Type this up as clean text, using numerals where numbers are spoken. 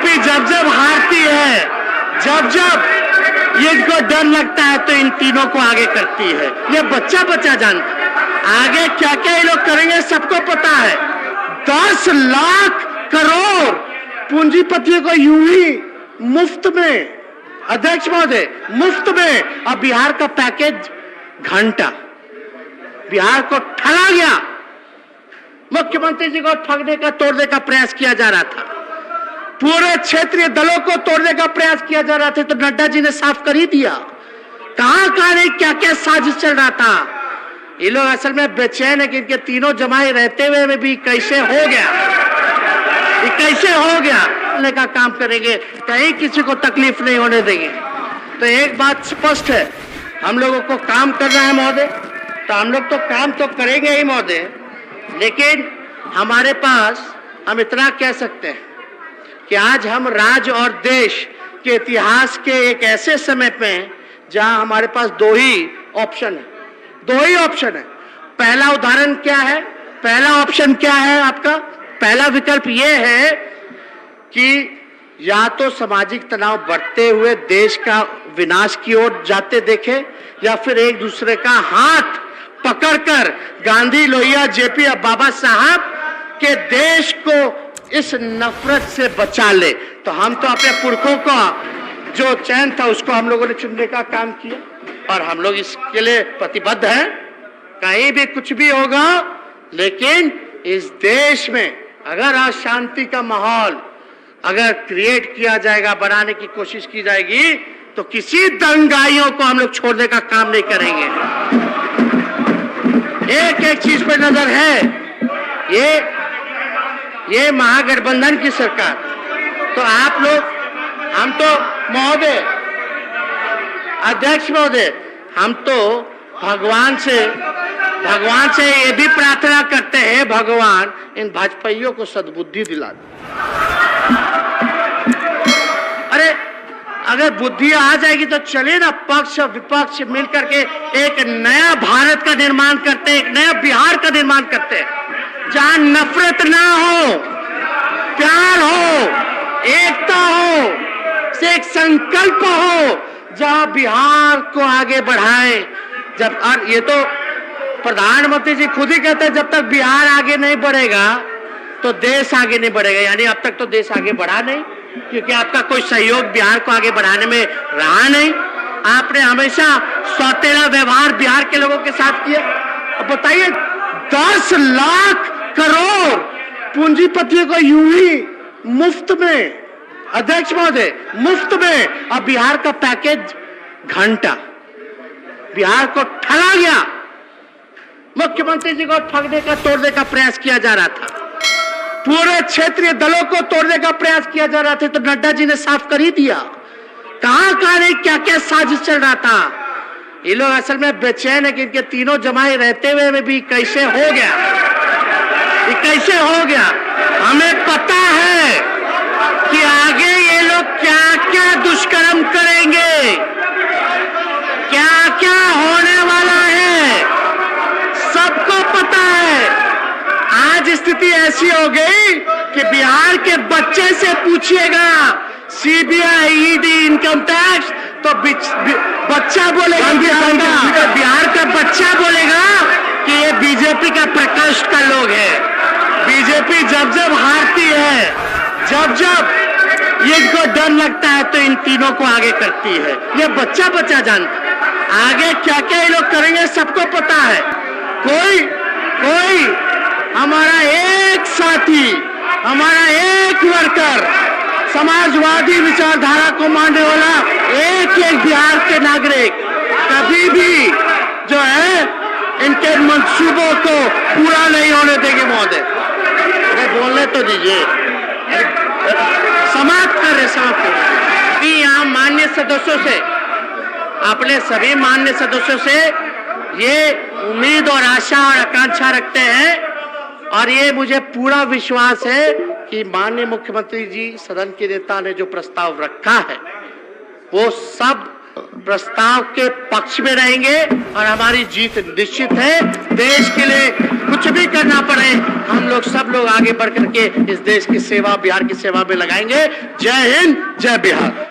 BJP जब जब हारती है, जब जब ये इनको डर लगता है तो इन तीनों को आगे करती है। ये बच्चा बच्चा जानता है आगे क्या क्या ये लोग करेंगे, सबको पता है। 10 लाख करोड़ पूंजीपतियों को यूं ही मुफ्त में, अध्यक्ष महोदय, मुफ्त में। अब बिहार का पैकेज घंटा, बिहार को ठगा गया। मुख्यमंत्री जी को ठगने का, तोड़ने का प्रयास किया जा रहा था, पूरे क्षेत्रीय दलों को तोड़ने का प्रयास किया जा रहा था, तो नड्डा जी ने साफ कर ही दिया। कहां कहां नहीं क्या क्या साजिश चल रहा था। ये लोग असल में बेचैन है कि इनके तीनों जमाए रहते हुए में भी कैसे हो गया, ये कैसे हो गया का काम करेंगे, कहीं किसी को तकलीफ नहीं होने देंगे। तो एक बात स्पष्ट है, हम लोगों को काम करना है महोदय, तो हम लोग तो काम तो करेंगे ही महोदय, लेकिन हमारे पास हम इतना कह सकते हैं कि आज हम राज्य और देश के इतिहास के एक ऐसे समय पे हैं जहां हमारे पास दो ही ऑप्शन है, दो ही ऑप्शन है। पहला उदाहरण क्या है, पहला ऑप्शन क्या है आपका? पहला विकल्प यह है कि या तो सामाजिक तनाव बढ़ते हुए देश का विनाश की ओर जाते देखे, या फिर एक दूसरे का हाथ पकड़कर गांधी, लोहिया, जेपी और बाबा साहब के देश को इस नफरत से बचा ले। तो हम तो अपने पुरखों का जो चयन था उसको हम लोगों ने चुनने का काम किया और हम लोग इसके लिए प्रतिबद्ध हैं। कहीं भी कुछ भी होगा, लेकिन इस देश में अगर अशांति का माहौल अगर क्रिएट किया जाएगा, बनाने की कोशिश की जाएगी, तो किसी दंगाइयों को हम लोग छोड़ने का काम नहीं करेंगे। एक एक चीज पे नजर है, ये महागठबंधन की सरकार, तो आप लोग, हम तो महोदय, अध्यक्ष महोदय, हम तो भगवान से ये भी प्रार्थना करते हैं, भगवान इन भाजपाइयों को सद्बुद्धि दिला दे। अरे अगर बुद्धि आ जाएगी तो चलिए ना, पक्ष विपक्ष मिलकर के एक नया भारत का निर्माण करते हैं, एक नया बिहार का निर्माण करते हैं, जहां नफरत ना हो, प्यार हो, एकता हो, से एक संकल्प हो, जहां बिहार को आगे बढ़ाए। जब, और ये तो प्रधानमंत्री जी खुद ही कहते हैं, जब तक बिहार आगे नहीं बढ़ेगा तो देश आगे नहीं बढ़ेगा। यानी अब तक तो देश आगे बढ़ा नहीं, क्योंकि आपका कोई सहयोग बिहार को आगे बढ़ाने में रहा नहीं। आपने हमेशा सौतेला व्यवहार बिहार के लोगों के साथ किया। अब बताइए, 10 लाख करोड़ पूंजीपतियों को यूं ही मुफ्त में, अध्यक्ष महोदय, मुफ्त में। अब बिहार का पैकेज घंटा, बिहार को ठगा गया। मुख्यमंत्री जी को ठगने का, तोड़ने का प्रयास किया जा रहा था, पूरे क्षेत्रीय दलों को तोड़ने का प्रयास किया जा रहा था, तो नड्डा जी ने साफ कर ही दिया। कहां कहां नहीं क्या क्या साजिश चल रहा था। ये लोग असल में बेचैन है कि इनके तीनों जमाए रहते हुए में भी कैसे हो गया, ये कैसे हो गया। हमें पता है कि आगे ये लोग क्या क्या दुष्कर्म करेंगे, क्या क्या होने वाला है, सबको पता है। आज स्थिति ऐसी हो गई कि बिहार के बच्चे से पूछिएगा, सीबीआई, ईडी, इनकम टैक्स, तो बच्चा बोलेगा, बिहार का बच्चा बोलेगा कि ये बीजेपी का प्रकोष्ठ का लोग है। बीजेपी जब जब हारती है, जब जब ये इनको डर लगता है तो इन तीनों को आगे करती है। ये बच्चा बच्चा जानता है आगे क्या क्या ये लोग करेंगे, सबको पता है। कोई हमारा एक साथी, हमारा एक वर्कर, समाजवादी विचारधारा को मानने वाला एक बिहार के नागरिक कभी भी जो है इनके मंसूबों को पूरा नहीं होने देंगे। महोदय, अरे बोलने तो दीजिए, समाप्त कर रहे। यहाँ माननीय सदस्यों से, अपने सभी माननीय सदस्यों से ये उम्मीद और आशा और आकांक्षा रखते हैं, और ये मुझे पूरा विश्वास है कि माननीय मुख्यमंत्री जी, सदन के नेता ने जो प्रस्ताव रखा है वो सब प्रस्ताव के पक्ष में रहेंगे और हमारी जीत निश्चित है। देश के लिए कुछ भी करना पड़े, हम लोग सब लोग आगे बढ़ करके इस देश की सेवा, बिहार की सेवा में लगाएंगे। जय हिंद, जय बिहार।